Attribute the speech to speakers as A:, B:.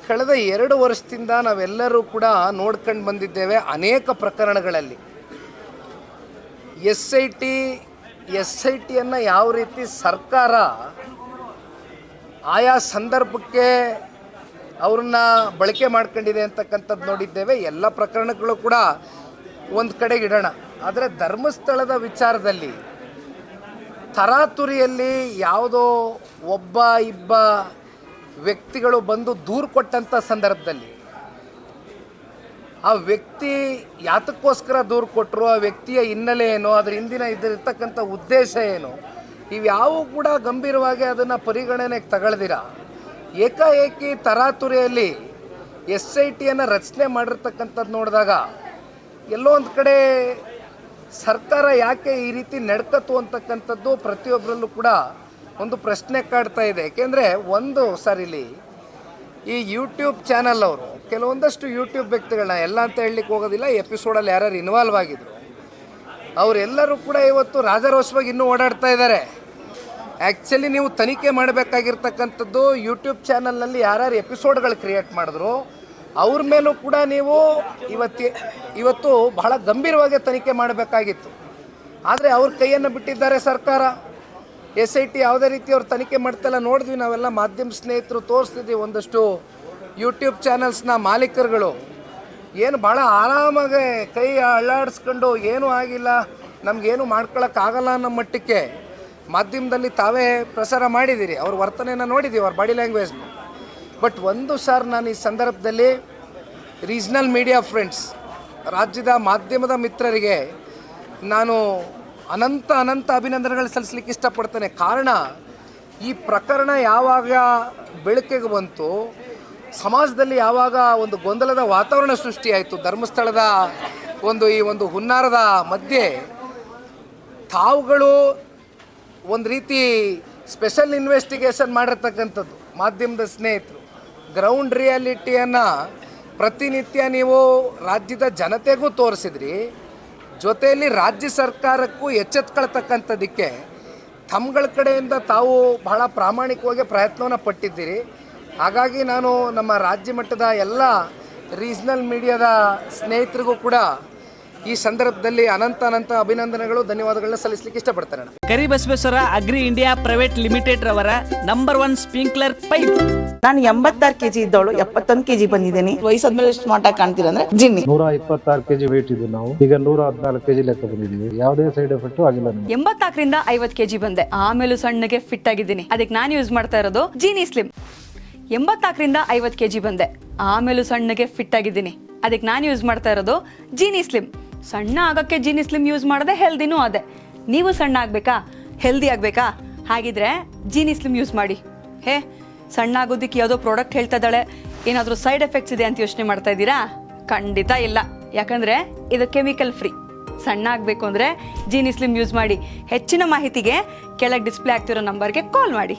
A: ಕಳೆದ 2 ವರ್ಷದಿಂದ ನಾವೆಲ್ಲರೂ ಕೂಡ ನೋಡ್ಕೊಂಡು ಬಂದಿದ್ದೇವೆ. ಅನೇಕ ಪ್ರಕರಣಗಳಲ್ಲಿ ಎಸ್ ಐ ಟಿಯನ್ನು ಯಾವ ರೀತಿ ಸರ್ಕಾರ ಆಯಾ ಸಂದರ್ಭಕ್ಕೆ ಅವ್ರನ್ನ ಬಳಕೆ ಮಾಡ್ಕೊಂಡಿದೆ ಅಂತಕ್ಕಂಥದ್ದು ನೋಡಿದ್ದೇವೆ. ಎಲ್ಲ ಪ್ರಕರಣಗಳು ಕೂಡ ಒಂದು ಕಡೆಗೆ ಇಡೋಣ. ಆದರೆ ಧರ್ಮಸ್ಥಳದ ವಿಚಾರದಲ್ಲಿ ತರಾತುರಿಯಲ್ಲಿ ಯಾವುದೋ ಒಬ್ಬ ಇಬ್ಬ ವ್ಯಕ್ತಿಗಳು ಬಂದು ದೂರು ಕೊಟ್ಟಂಥ ಸಂದರ್ಭದಲ್ಲಿ ಆ ವ್ಯಕ್ತಿ ಯಾತಕ್ಕೋಸ್ಕರ ದೂರು ಕೊಟ್ಟರು, ಆ ವ್ಯಕ್ತಿಯ ಹಿನ್ನೆಲೆ ಏನು, ಅದರ ಹಿಂದಿನ ಇದ್ದಿರ್ತಕ್ಕಂಥ ಉದ್ದೇಶ ಏನು, ಇವ್ಯಾವೂ ಕೂಡ ಗಂಭೀರವಾಗಿ ಅದನ್ನು ಪರಿಗಣನೆಗೆ ತಗೊಳ್ದಿರ ಏಕಾಏಕಿ ತರಾತುರಿಯಲ್ಲಿ ಎಸ್ ಐ ಟಿಯನ್ನು ರಚನೆ ಮಾಡಿರ್ತಕ್ಕಂಥದ್ದು ನೋಡಿದಾಗ ಎಲ್ಲೋ ಒಂದು ಕಡೆ ಸರ್ಕಾರ ಯಾಕೆ ಈ ರೀತಿ ನಡ್ಕತ್ತು ಅಂತಕ್ಕಂಥದ್ದು ಪ್ರತಿಯೊಬ್ಬರಲ್ಲೂ ಕೂಡ ಒಂದು ಪ್ರಶ್ನೆ ಕಾಡ್ತಾ ಇದೆ. ಏಕೆಂದರೆ ಒಂದು ಸರ್ ಇಲ್ಲಿ ಈ ಯೂಟ್ಯೂಬ್ ಚಾನಲ್ ಅವರು ಕೆಲವೊಂದಷ್ಟು ಯೂಟ್ಯೂಬ್ ವ್ಯಕ್ತಿಗಳನ್ನ ಎಲ್ಲ ಅಂತ ಹೇಳಲಿಕ್ಕೆ ಹೋಗೋದಿಲ್ಲ, ಎಪಿಸೋಡಲ್ಲಿ ಯಾರ್ಯಾರು ಇನ್ವಾಲ್ವ್ ಆಗಿದ್ರು ಅವರೆಲ್ಲರೂ ಕೂಡ ಇವತ್ತು ರಾಜಾರೋಷವಾಗಿ ಇನ್ನೂ ಓಡಾಡ್ತಾ ಇದ್ದಾರೆ. ಆ್ಯಕ್ಚುಲಿ ನೀವು ತನಿಖೆ ಮಾಡಬೇಕಾಗಿರ್ತಕ್ಕಂಥದ್ದು ಯೂಟ್ಯೂಬ್ ಚಾನಲ್ನಲ್ಲಿ ಯಾರ್ಯಾರು ಎಪಿಸೋಡ್ಗಳು ಕ್ರಿಯೇಟ್ ಮಾಡಿದ್ರು ಅವ್ರ ಮೇಲೂ ಕೂಡ ನೀವು ಇವತ್ತು ಬಹಳ ಗಂಭೀರವಾಗಿ ತನಿಖೆ ಮಾಡಬೇಕಾಗಿತ್ತು. ಆದರೆ ಅವ್ರ ಕೈಯನ್ನು ಬಿಟ್ಟಿದ್ದಾರೆ ಸರ್ಕಾರ. ಎಸ್ ಐ ಟಿ ಯಾವುದೇ ರೀತಿ ಅವ್ರು ತನಿಖೆ ಮಾಡ್ತಿಲ್ಲ. ನೋಡಿದ್ವಿ, ನಾವೆಲ್ಲ ಮಾಧ್ಯಮ ಸ್ನೇಹಿತರು ತೋರಿಸ್ತಿದ್ವಿ. ಒಂದಷ್ಟು ಯೂಟ್ಯೂಬ್ ಚಾನಲ್ಸ್ನ ಮಾಲೀಕರುಗಳು ಏನು ಭಾಳ ಆರಾಮಾಗಿ ಕೈ ಅಳ್ಳಾಡಿಸ್ಕೊಂಡು ಏನೂ ಆಗಿಲ್ಲ, ನಮಗೇನು ಮಾಡ್ಕೊಳಕ್ಕಾಗಲ್ಲ ಅನ್ನೋ ಮಟ್ಟಕ್ಕೆ ಮಾಧ್ಯಮದಲ್ಲಿ ತಾವೇ ಪ್ರಸಾರ ಮಾಡಿದ್ದೀರಿ. ಅವ್ರ ವರ್ತನೆಯನ್ನು ನೋಡಿದ್ದೀವಿ, ಅವ್ರ ಬಾಡಿ ಲ್ಯಾಂಗ್ವೇಜ್ನ. ಬಟ್ ಒಂದು ಸಾರ್ ನಾನು ಈ ಸಂದರ್ಭದಲ್ಲಿ ರೀಜ್ನಲ್ ಮೀಡಿಯಾ ಫ್ರೆಂಡ್ಸ್, ರಾಜ್ಯದ ಮಾಧ್ಯಮದ ಮಿತ್ರರಿಗೆ ನಾನು ಅನಂತ ಅಭಿನಂದನೆಗಳು ಸಲ್ಲಿಸಲಿಕ್ಕೆ ಇಷ್ಟಪಡ್ತೇನೆ. ಕಾರಣ, ಈ ಪ್ರಕರಣ ಯಾವಾಗ ಬೆಳಕಿಗೆ ಬಂತು, ಸಮಾಜದಲ್ಲಿ ಯಾವಾಗ ಒಂದು ಗೊಂದಲದ ವಾತಾವರಣ ಸೃಷ್ಟಿಯಾಯಿತು, ಧರ್ಮಸ್ಥಳದ ಈ ಒಂದು ಹುನ್ನಾರದ ಮಧ್ಯೆ ತಾವುಗಳು ಒಂದು ರೀತಿ ಸ್ಪೆಷಲ್ ಇನ್ವೆಸ್ಟಿಗೇಷನ್ ಮಾಡಿರ್ತಕ್ಕಂಥದ್ದು ಮಾಧ್ಯಮದ ಸ್ನೇಹಿತರು, ಗ್ರೌಂಡ್ ರಿಯಾಲಿಟಿಯನ್ನು ಪ್ರತಿನಿತ್ಯ ನೀವು ರಾಜ್ಯದ ಜನತೆಗೂ ತೋರಿಸಿದ್ರಿ, ಜೊತೆಯಲ್ಲಿ ರಾಜ್ಯ ಸರ್ಕಾರಕ್ಕೂ ಎಚ್ಚೆತ್ಕೊಳ್ತಕ್ಕಂಥದ್ದಕ್ಕೆ ತಮ್ಮಗಳ ಕಡೆಯಿಂದ ತಾವು ಬಹಳ ಪ್ರಾಮಾಣಿಕವಾಗಿ ಪ್ರಯತ್ನವನ್ನು ಪಟ್ಟಿದ್ದೀರಿ. ಹಾಗಾಗಿ ನಾನು ನಮ್ಮ ರಾಜ್ಯ ಮಟ್ಟದ ಎಲ್ಲ ರೀಜ್ನಲ್ ಮೀಡಿಯಾದ ಸ್ನೇಹಿತರಿಗೂ ಕೂಡ ಈ ಸಂದರ್ಭದಲ್ಲಿ ಅನಂತ ಅಭಿನಂದನೆಗಳು, ಧನ್ಯವಾದಗಳನ್ನ ಸಲ್ಲಿಸಲಿಕ್ಕೆ ಇಷ್ಟಪಡ್ತೇನೆ.
B: Karibasaveshwara agri India private limited ರವರ ನಂಬರ್ 1 ಸ್ಪ್ರಿಂಕ್ಲರ್ ಪೈಪ್.
C: ನಾನು 86 kg ಇದ್ದವಳು 71 kg ಬಂದಿದ್ದೀನಿ. ವಯಸ್ಸಾದ್ಮೇಲೆ ಸ್ಮಾರ್ಟ್ ಆಗಿ ಕಾಣ್ತೀರ ಅಂದ್ರೆ ಜಿನ್ನಿ.
D: 126 kg ವೇಟ್ ಇದ್ದು ನಾವು ಈಗ 114 kg ಲೆಕ್ಕ ಬಂದಿದ್ದೀವಿ. ಯಾವುದೇ ಸೈಡ್ ಎಫೆಕ್ಟ್ ಆಗಿಲ್ಲ.
E: 84ರಿಂದ 50 kg ಬಂದೆ, ಆಮೇಲೆ ಸಣ್ಣಗೆ ಫಿಟ್ ಆಗಿದ್ದೀನಿ. ಅದಕ್ಕೆ ನಾನು ಯೂಸ್ ಮಾಡ್ತಾ ಇರೋದು ಜೀನಿ ಸ್ಲಿಮ್. 84ರಿಂದ 50 kg ಬಂದೆ, ಆಮೇಲೆ ಸಣ್ಣಗೆ ಫಿಟ್ ಆಗಿದ್ದೀನಿ. ಅದಕ್ಕೆ ನಾನು ಯೂಸ್ ಮಾಡ್ತಾ ಇರೋದು ಜೀನಿ ಸ್ಲಿಮ್. ಸಣ್ಣ ಆಗಕ್ಕೆ ಜೀನಿ ಸ್ಲಿಮ್ ಯೂಸ್ ಮಾಡದೆ ಹೆಲ್ದಿನೂ ಅದೇ. ನೀವು ಸಣ್ಣ ಆಗಬೇಕಾ, ಹೆಲ್ದಿ ಆಗಬೇಕಾ? ಹಾಗಿದ್ರೆ ಜೀನಿ ಸ್ಲಿಮ್ ಯೂಸ್ ಮಾಡಿ. ಸಣ್ಣ ಆಗೋದಕ್ಕೆ ಯಾವುದೋ ಪ್ರಾಡಕ್ಟ್ ಹೇಳ್ತಾ ಇದ್ದಾಳೆ, ಏನಾದರೂ ಸೈಡ್ ಎಫೆಕ್ಟ್ಸ್ ಇದೆ ಅಂತ ಯೋಚನೆ ಮಾಡ್ತಾ ಇದ್ದೀರಾ? ಖಂಡಿತ ಇಲ್ಲ, ಯಾಕಂದರೆ ಇದು ಕೆಮಿಕಲ್ ಫ್ರೀ. ಸಣ್ಣ ಆಗಬೇಕು ಅಂದರೆ ಜೀನಿ ಸ್ಲಿಮ್ ಯೂಸ್ ಮಾಡಿ. ಹೆಚ್ಚಿನ ಮಾಹಿತಿಗೆ ಕೆಳಗೆ ಡಿಸ್ಪ್ಲೇ ಆಗ್ತಿರೋ ನಂಬರ್ಗೆ ಕಾಲ್ ಮಾಡಿ.